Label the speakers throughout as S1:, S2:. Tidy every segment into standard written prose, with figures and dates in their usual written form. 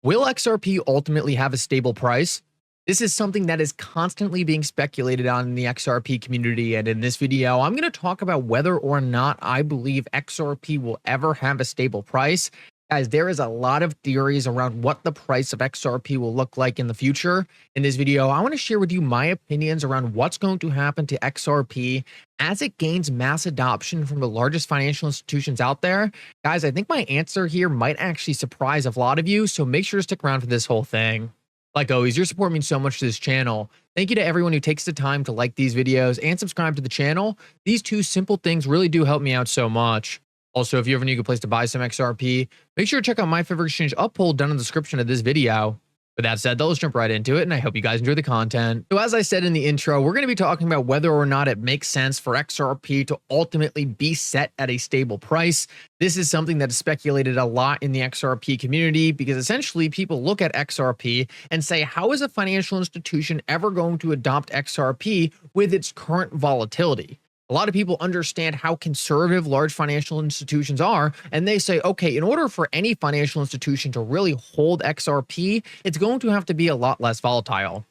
S1: Will XRP ultimately have a stable price? This is something that is constantly being speculated on in the XRP community, and in this video, I'm going to talk about whether or not I believe XRP will ever have a stable price. Guys, there is a lot of theories around what the price of XRP will look like in the future. In this video, I want to share with you my opinions around what's going to happen to XRP as it gains mass adoption from the largest financial institutions out there. Guys, I think my answer here might actually surprise a lot of you, so make sure to stick around for this whole thing. Like always, your support means so much to this channel. Thank you to everyone who takes the time to like these videos and subscribe to the channel. These two simple things really do help me out so much. Also, if you ever need a place to buy some XRP, make sure to check out my favorite exchange Uphold down in the description of this video. With that said, though, let's jump right into it, and I hope you guys enjoy the content. So as I said in the intro, we're going to be talking about whether or not it makes sense for XRP to ultimately be set at a stable price. This is something that is speculated a lot in the XRP community because essentially people look at XRP and say, how is a financial institution ever going to adopt XRP with its current volatility? A lot of people understand how conservative large financial institutions are, and they say, okay, in order for any financial institution to really hold XRP, it's going to have to be a lot less volatile.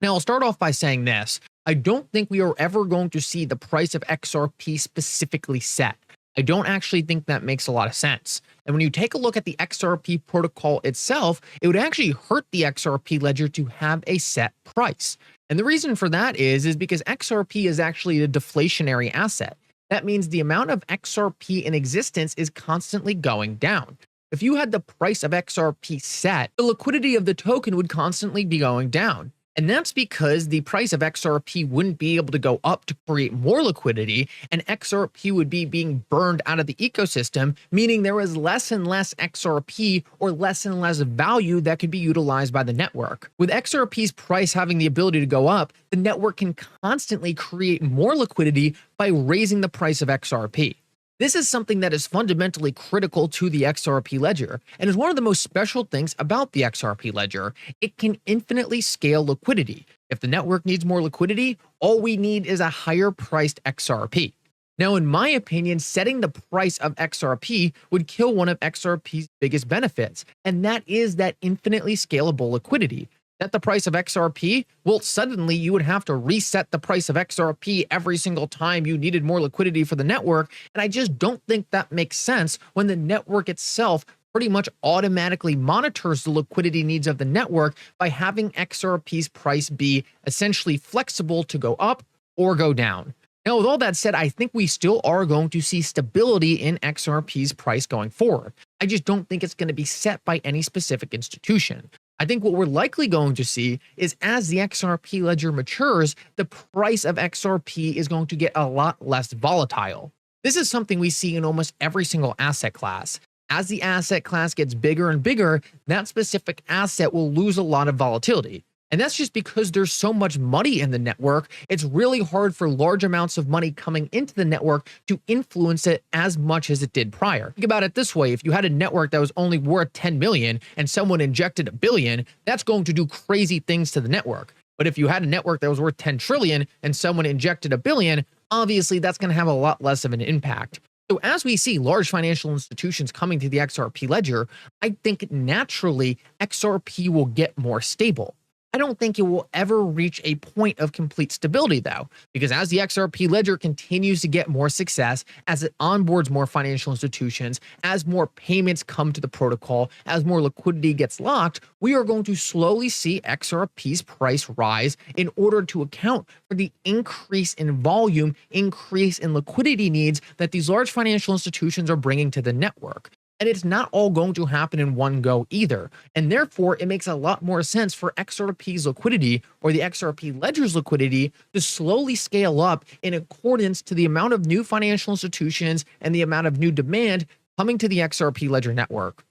S1: Now, I'll start off by saying this. I don't think we are ever going to see the price of XRP specifically set. I don't actually think that makes a lot of sense. And when you take a look at the XRP protocol itself, it would actually hurt the XRP ledger to have a set price. And the reason for that is because XRP is actually a deflationary asset. That means the amount of XRP in existence is constantly going down. If you had the price of XRP set, the liquidity of the token would constantly be going down. And that's because the price of XRP wouldn't be able to go up to create more liquidity, and XRP would be being burned out of the ecosystem, meaning there was less and less XRP or less and less value that could be utilized by the network. With XRP's price having the ability to go up, the network can constantly create more liquidity by raising the price of XRP. This is something that is fundamentally critical to the XRP ledger and is one of the most special things about the XRP ledger. It can infinitely scale liquidity. If the network needs more liquidity, all we need is a higher priced XRP. Now, in my opinion, setting the price of XRP would kill one of XRP's biggest benefits, and that is that infinitely scalable liquidity. At the price of XRP, well, suddenly you would have to reset the price of XRP every single time you needed more liquidity for the network, and I just don't think that makes sense when the network itself pretty much automatically monitors the liquidity needs of the network by having XRP's price be essentially flexible to go up or go down. Now, with all that said, I think we still are going to see stability in XRP's price going forward. I just don't think it's going to be set by any specific institution. I think what we're likely going to see is as the XRP ledger matures, the price of XRP is going to get a lot less volatile. This is something we see in almost every single asset class. As the asset class gets bigger and bigger, that specific asset will lose a lot of volatility. And that's just because there's so much money in the network, it's really hard for large amounts of money coming into the network to influence it as much as it did prior. Think about it this way. If you had a network that was only worth 10 million and someone injected $1 billion, that's going to do crazy things to the network. But if you had a network that was worth 10 trillion and someone injected $1 billion, obviously that's going to have a lot less of an impact. So as we see large financial institutions coming to the XRP ledger, I think naturally XRP will get more stable. I don't think it will ever reach a point of complete stability, though, because as the XRP ledger continues to get more success, as it onboards more financial institutions, as more payments come to the protocol, as more liquidity gets locked, we are going to slowly see XRP's price rise in order to account for the increase in volume, increase in liquidity needs that these large financial institutions are bringing to the network. And it's not all going to happen in one go either. And therefore, it makes a lot more sense for XRP's liquidity or the XRP ledger's liquidity to slowly scale up in accordance to the amount of new financial institutions and the amount of new demand coming to the XRP ledger network.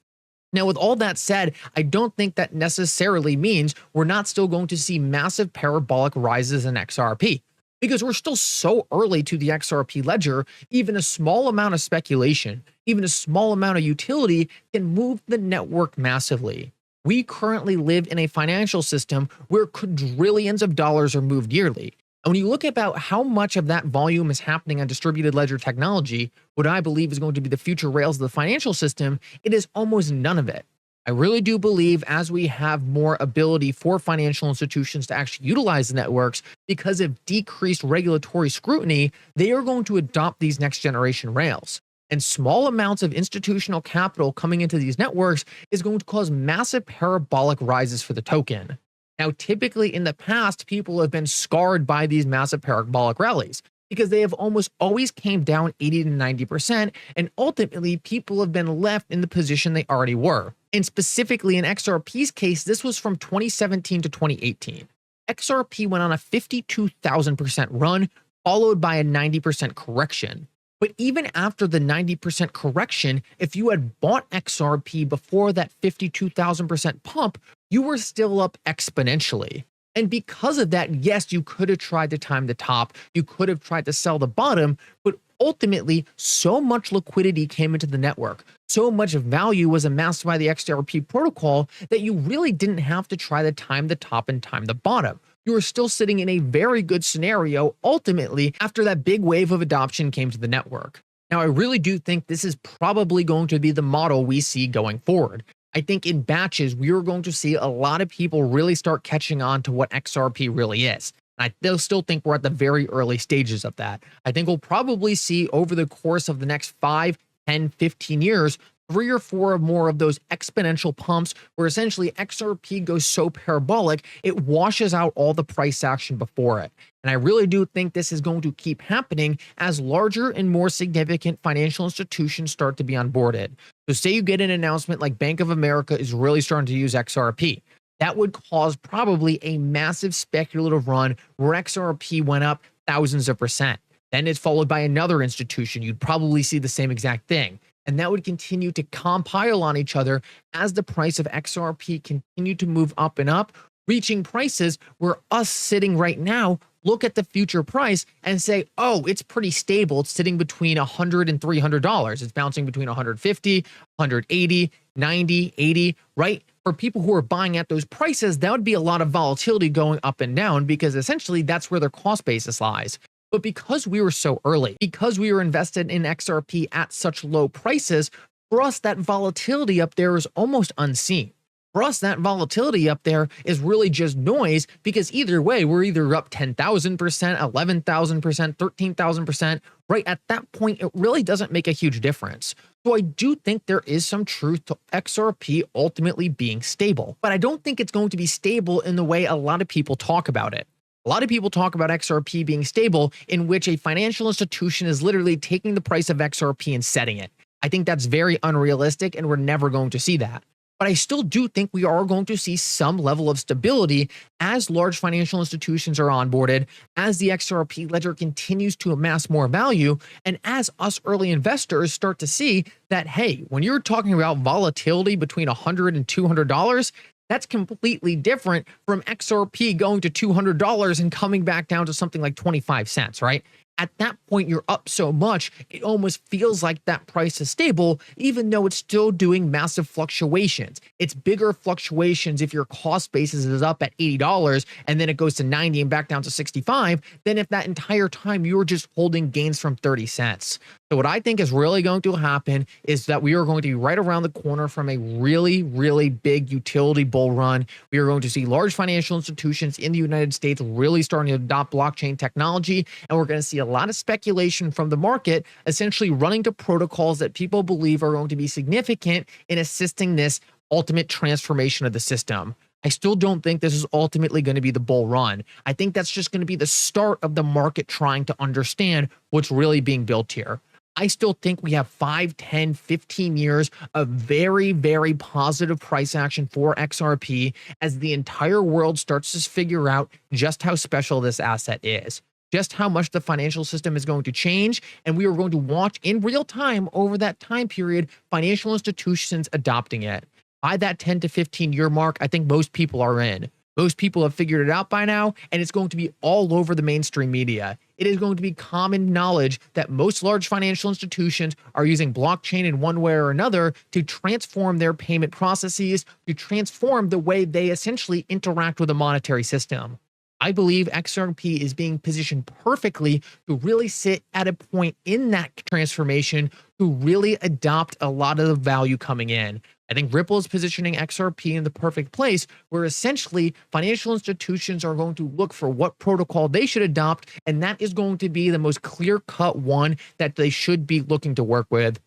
S1: Now, with all that said, I don't think that necessarily means we're not still going to see massive parabolic rises in XRP. Because we're still so early to the XRP ledger, even a small amount of speculation, even a small amount of utility can move the network massively. We currently live in a financial system where quadrillions of dollars are moved yearly. And when you look about how much of that volume is happening on distributed ledger technology, what I believe is going to be the future rails of the financial system, it is almost none of it. I really do believe as we have more ability for financial institutions to actually utilize the networks because of decreased regulatory scrutiny, they are going to adopt these next generation rails. And small amounts of institutional capital coming into these networks is going to cause massive parabolic rises for the token. Now, typically in the past, people have been scarred by these massive parabolic rallies because they have almost always came down 80 to 90%, and ultimately people have been left in the position they already were. And specifically in XRP's case, this was from 2017 to 2018. XRP went on a 52,000% run, followed by a 90% correction. But even after the 90% correction, if you had bought XRP before that 52,000% pump, you were still up exponentially. And because of that, yes, you could have tried to time the top, you could have tried to sell the bottom, but ultimately, so much liquidity came into the network, so much value was amassed by the XRP protocol that you really didn't have to try to time the top and time the bottom. You were still sitting in a very good scenario ultimately after that big wave of adoption came to the network. Now, I really do think this is probably going to be the model we see going forward. I think in batches, we are going to see a lot of people really start catching on to what XRP really is. I still think we're at the very early stages of that. I think we'll probably see over the course of the next 5, 10, 15 years, 3 or 4 more of those exponential pumps where essentially XRP goes so parabolic, it washes out all the price action before it. And I really do think this is going to keep happening as larger and more significant financial institutions start to be onboarded. So say you get an announcement like Bank of America is really starting to use XRP. That would cause probably a massive speculative run where XRP went up thousands of percent. Then it's followed by another institution. You'd probably see the same exact thing. And that would continue to compile on each other as the price of XRP continued to move up and up, reaching prices where us sitting right now look at the future price and say, oh, it's pretty stable. It's sitting between $100 and $300. It's bouncing between 150, 180, 90, 80, right? For people who are buying at those prices, that would be a lot of volatility going up and down because essentially that's where their cost basis lies. But because we were so early, because we were invested in XRP at such low prices, for us, that volatility up there is almost unseen. For us, that volatility up there is really just noise because either way, we're either up 10,000%, 11,000%, 13,000%. Right at that point, it really doesn't make a huge difference. So I do think there is some truth to XRP ultimately being stable, but I don't think it's going to be stable in the way a lot of people talk about it. A lot of people talk about XRP being stable in which a financial institution is literally taking the price of XRP and setting it. I think that's very unrealistic and we're never going to see that. But I still do think we are going to see some level of stability as large financial institutions are onboarded, as the XRP ledger continues to amass more value, and as us early investors start to see that, hey, when you're talking about volatility between $100 and $200, that's completely different from XRP going to $200 and coming back down to something like 25 cents, right? At that point, you're up so much, it almost feels like that price is stable, even though it's still doing massive fluctuations. It's bigger fluctuations if your cost basis is up at $80 and then it goes to 90 and back down to 65, than if that entire time you were just holding gains from 30 cents. So what I think is really going to happen is that we are going to be right around the corner from a really, really big utility bull run. We are going to see large financial institutions in the United States really starting to adopt blockchain technology, and we're going to see a lot of speculation from the market, essentially running to protocols that people believe are going to be significant in assisting this ultimate transformation of the system. I still don't think this is ultimately going to be the bull run. I think that's just going to be the start of the market trying to understand what's really being built here. I still think we have 5, 10, 15 years of very, very positive price action for XRP as the entire world starts to figure out just how special this asset is, just how much the financial system is going to change, and we are going to watch in real time over that time period financial institutions adopting it. By that 10 to 15 year mark, I think most people are in. Most people have figured it out by now, and it's going to be all over the mainstream media. It is going to be common knowledge that most large financial institutions are using blockchain in one way or another to transform their payment processes, to transform the way they essentially interact with the monetary system. I believe XRP is being positioned perfectly to really sit at a point in that transformation to really adopt a lot of the value coming in. I think Ripple is positioning XRP in the perfect place where essentially financial institutions are going to look for what protocol they should adopt, and that is going to be the most clear-cut one that they should be looking to work with.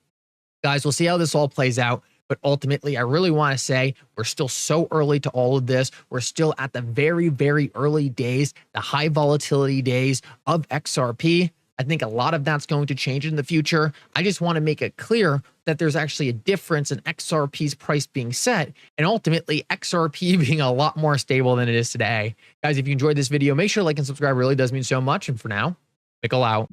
S1: Guys, we'll see how this all plays out. But ultimately, I really want to say we're still so early to all of this. We're still at the very, very early days, the high volatility days of XRP. I think a lot of that's going to change in the future. I just want to make it clear that there's actually a difference in XRP's price being set and ultimately XRP being a lot more stable than it is today. Guys, if you enjoyed this video, make sure to like and subscribe. It really does mean so much. And for now, Mickle out.